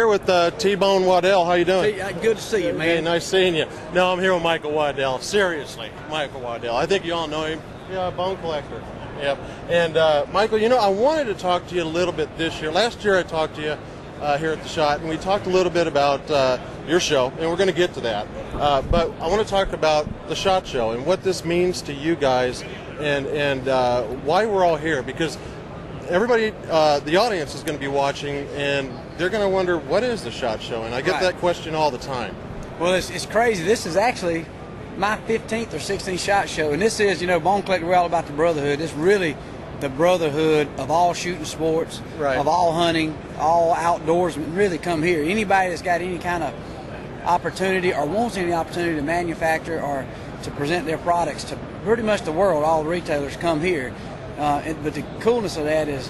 Here with T-Bone Waddell. How you doing? Good to see you, man. Hey, nice seeing you. No, I'm here with Michael Waddell. Seriously, Michael Waddell. I think you all know him. Yeah, bone collector. Yep. And Michael, you know, I wanted to talk to you a little bit this year. Last year I talked to you here at the Shot, and we talked a little bit about your show, and we're going to get to that. But I want to talk about the SHOT Show and what this means to you guys, and why we're all here. Because everybody, the audience is going to be watching, and they're going to wonder, what is the SHOT Show? And I get that question all the time. Well, it's crazy. This is actually my 15th or 16th SHOT Show, and this is, you know, Bone Collector, we're all about the brotherhood. It's really the brotherhood of all shooting sports, of all hunting, all outdoors. Really come here. Anybody that's got any kind of opportunity or wants any opportunity to manufacture or to present their products to pretty much the world, all the retailers come here. But the coolness of that is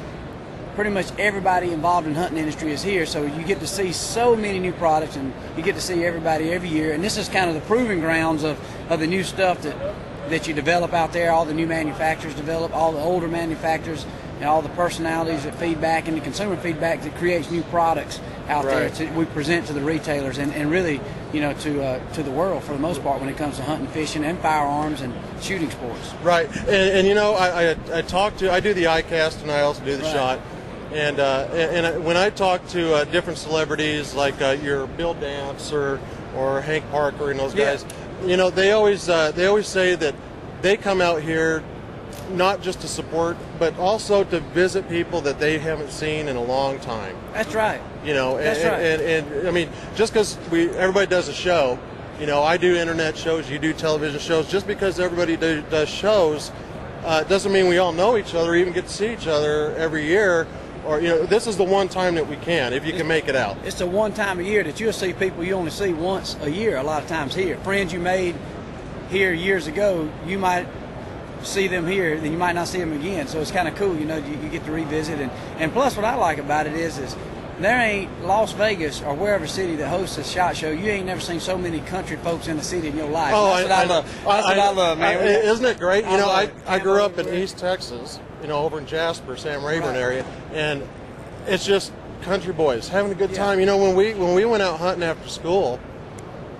pretty much everybody involved in the hunting industry is here, so you get to see so many new products, and you get to see everybody every year. And this is kind of the proving grounds of the new stuff that you develop out there, all the new manufacturers develop, all the older manufacturers, and all the personalities that feed back and the consumer feedback that creates new products out there we present to the retailers and really, you know, to the world for the most part when it comes to hunting, fishing, and firearms and shooting sports. Right. And you know, I do the iCast, and I also do the SHOT. And when I talk to different celebrities like your Bill Dance or Hank Parker and those guys, you know, they always say that they come out here not just to support, but also to visit people that they haven't seen in a long time. That's right. You know, and I mean, just because everybody does a show, you know, I do internet shows, you do television shows. Just because everybody does shows doesn't mean we all know each other, or even get to see each other every year. Or, you know, this is the one time that we can, if you can make it out. It's the one time a year that you'll see people you only see once a year a lot of times here. Friends you made here years ago, you might see them here, then you might not see them again. So it's kind of cool, you know, you get to revisit. And plus what I like about it is there ain't Las Vegas or wherever city that hosts a SHOT Show, you ain't never seen so many country folks in the city in your life. Oh, that's what I love. That's what I love, man. Isn't it great? You know, I grew up in East Texas, you know, over in Jasper, Sam Rayburn area, and it's just country boys having a good time. You know, when we went out hunting after school,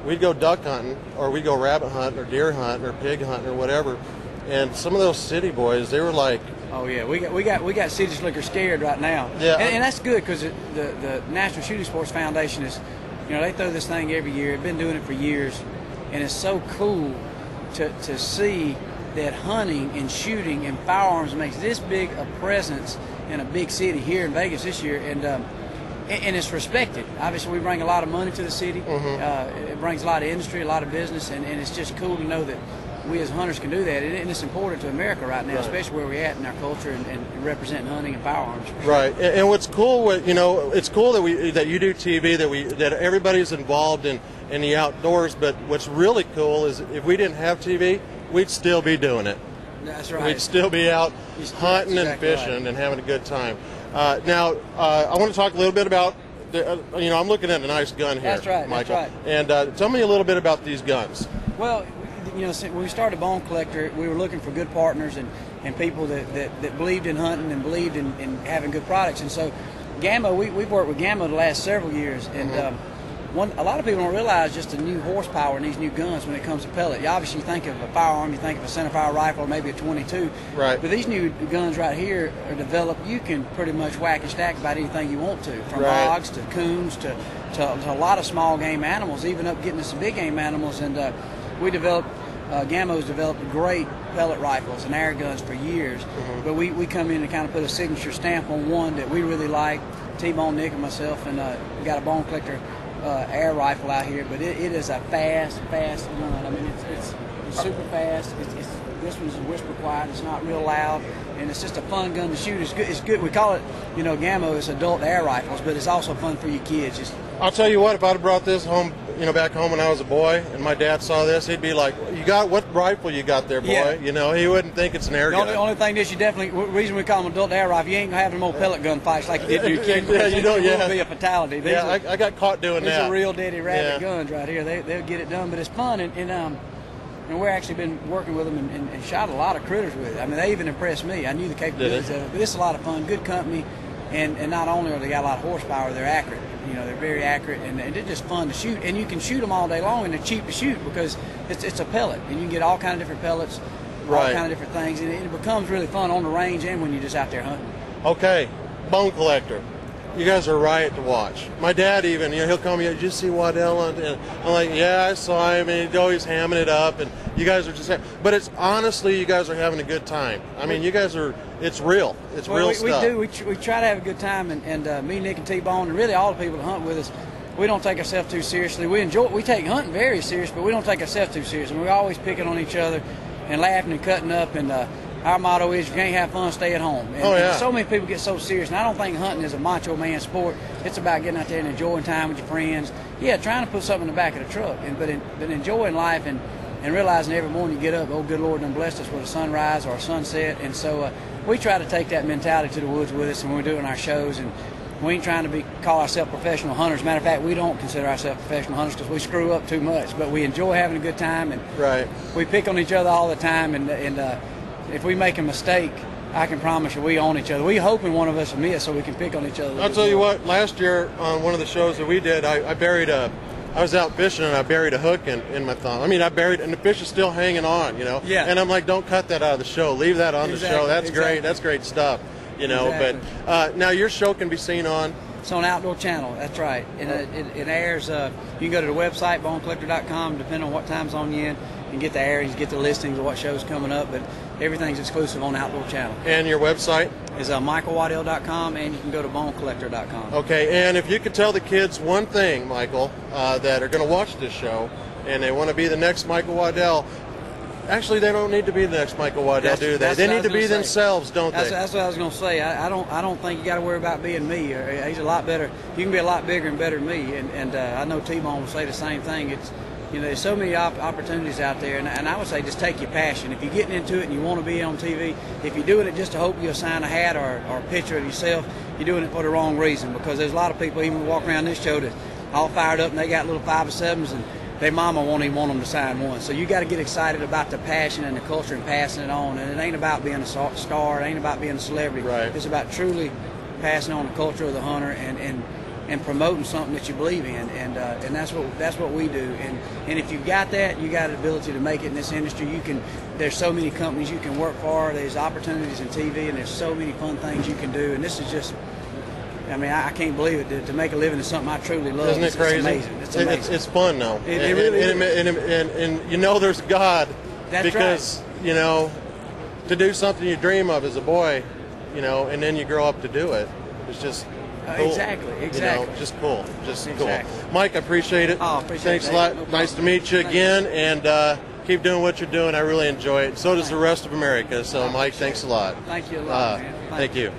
we'd go duck hunting, or we'd go rabbit hunting, or deer hunting, or pig hunting, or whatever. And some of those city boys, they were like, oh yeah, we got city slickers scared right now. Yeah, and that's good, because the National Shooting Sports Foundation is, you know, they throw this thing every year. They've been doing it for years, and it's so cool to see that hunting and shooting and firearms makes this big a presence in a big city here in Vegas this year, and it's respected. Obviously, we bring a lot of money to the city. It brings a lot of industry, a lot of business, and it's just cool to know that we as hunters can do that, and it's important to America right now, especially where we're at in our culture and representing hunting and firearms. Right, and what's cool, you know, it's cool that you do TV, that everybody's involved in the outdoors. But what's really cool is if we didn't have TV, we'd still be doing it. That's right. We'd still be out hunting and fishing and having a good time. Now, I want to talk a little bit about, you know, I'm looking at a nice gun here, Michael. That's right. And tell me a little bit about these guns. Well, you know, when we started Bone Collector, we were looking for good partners and people that believed in hunting and believed in having good products. And so Gamma, we've worked with Gamma the last several years, and a lot of people don't realize just the new horsepower in these new guns when it comes to pellet. You obviously think of a firearm, you think of a centerfire rifle, or maybe a .22. Right. But these new guns right here are developed. You can pretty much whack and stack about anything you want to, from hogs to coons to a lot of small game animals, even up getting to some big game animals. And we developed, Gammo's developed great pellet rifles and air guns for years. But we come in and kind of put a signature stamp on one that we really like. T-Bone, Nick, and myself, and we got a Bone Collector air rifle out here, but it is a fast gun. I mean, it's super fast. This one's a whisper quiet. It's not real loud, and it's just a fun gun to shoot. It's good. We call it, you know, Gamma is adult air rifles, but it's also fun for your kids. I'll tell you what, if I'd have brought this home, you know, back home when I was a boy, and my dad saw this, he'd be like, what rifle you got there, boy? Yeah. You know, he wouldn't think it's an air gun. The only thing is, the reason we call them adult air rifle, you ain't going to have them old pellet gun fights like you did to your kids. You don't, It will be a fatality. I got caught doing that. These are real daddy rabbit guns right here. They'll get it done, but it's fun, and we've actually been working with them and shot a lot of critters with it. I mean, they even impressed me. I knew the capabilities of it, but it's a lot of fun, good company, and not only are they got a lot of horsepower, they're accurate. You know, they're very accurate, and they're just fun to shoot. And you can shoot them all day long, and they're cheap to shoot because it's a pellet, and you can get all kind of different pellets, all kind of different things, and it becomes really fun on the range and when you're just out there hunting. Okay, bone collector. You guys are a riot to watch. My dad even, you know, he'll call me, did you see Waddell? And I'm like, yeah, I saw him, and he's always hamming it up, and you guys are just, but it's honestly, you guys are having a good time. I mean, you guys are, it's real. It's real stuff. We try to have a good time, and me, Nick, and T-Bone, and really all the people that hunt with us, we don't take ourselves too seriously. We take hunting very serious, but we don't take ourselves too serious. And we're always picking on each other and laughing and cutting up, and our motto is, if you can't have fun, stay at home. And so many people get so serious, and I don't think hunting is a macho man sport. It's about getting out there and enjoying time with your friends. Yeah, trying to put something in the back of the truck, but enjoying life and realizing every morning you get up, oh, good Lord done blessed us with a sunrise or a sunset. And so we try to take that mentality to the woods with us when we're doing our shows. And we ain't trying to call ourselves professional hunters. Matter of fact, we don't consider ourselves professional hunters because we screw up too much. But we enjoy having a good time, and we pick on each other all the time. And if we make a mistake, I can promise you we own each other. We hoping one of us will miss so we can pick on each other. I'll tell you what, last year on one of the shows that we did, I was out fishing and I buried a hook in my thumb. I mean, I buried, and the fish is still hanging on, you know. Yeah. And I'm like, don't cut that out of the show. Leave that on the show. That's great. That's great stuff, you know. But now your show can be seen on. It's on Outdoor Channel. That's right. And it airs. You can go to the website bonecollector.com, depending on what time zone you're in, and get the airings, get the listings of what show's coming up. But everything's exclusive on Outdoor Channel. And your website is michaelwaddell.com, and you can go to bonecollector.com. Okay, and if you could tell the kids one thing, Michael, that are going to watch this show, and they want to be the next Michael Waddell. Actually, they don't need to be the next Michael Waddell, do they? They need to be themselves, don't they? That's what I was going to say. I don't think you got to worry about being me. He's a lot better. You can be a lot bigger and better than me. And I know T-Bone will say the same thing. It's, you know, there's so many opportunities out there, and I would say just take your passion. If you're getting into it and you want to be on TV, if you're doing it just to hope you'll sign a hat or a picture of yourself, you're doing it for the wrong reason. Because there's a lot of people even walk around this show that all fired up and they got little 5 or 7s, and their mama won't even want them to sign one. So you got to get excited about the passion and the culture and passing it on. And it ain't about being a star. It ain't about being a celebrity. Right. It's about truly passing on the culture of the hunter and promoting something that you believe in. And that's what we do. And if you've got that, you got the ability to make it in this industry. There's so many companies you can work for. There's opportunities in TV, and there's so many fun things you can do. And this is just, I mean, I can't believe it. To make a living is something I truly love. Isn't it crazy? It's amazing. It's amazing. It's fun, though. It really is. And you know there's God. That's because, right. You know, to do something you dream of as a boy, you know, and then you grow up to do it, it's just cool. Exactly. You know, just cool. Just exactly. Cool. Mike, I appreciate it. Oh, appreciate Thanks it. a lot. No Nice to meet you again. And keep doing what you're doing. I really enjoy it. So does the rest of America. So, Mike, thanks a lot. Thank you a lot, man. Thank you.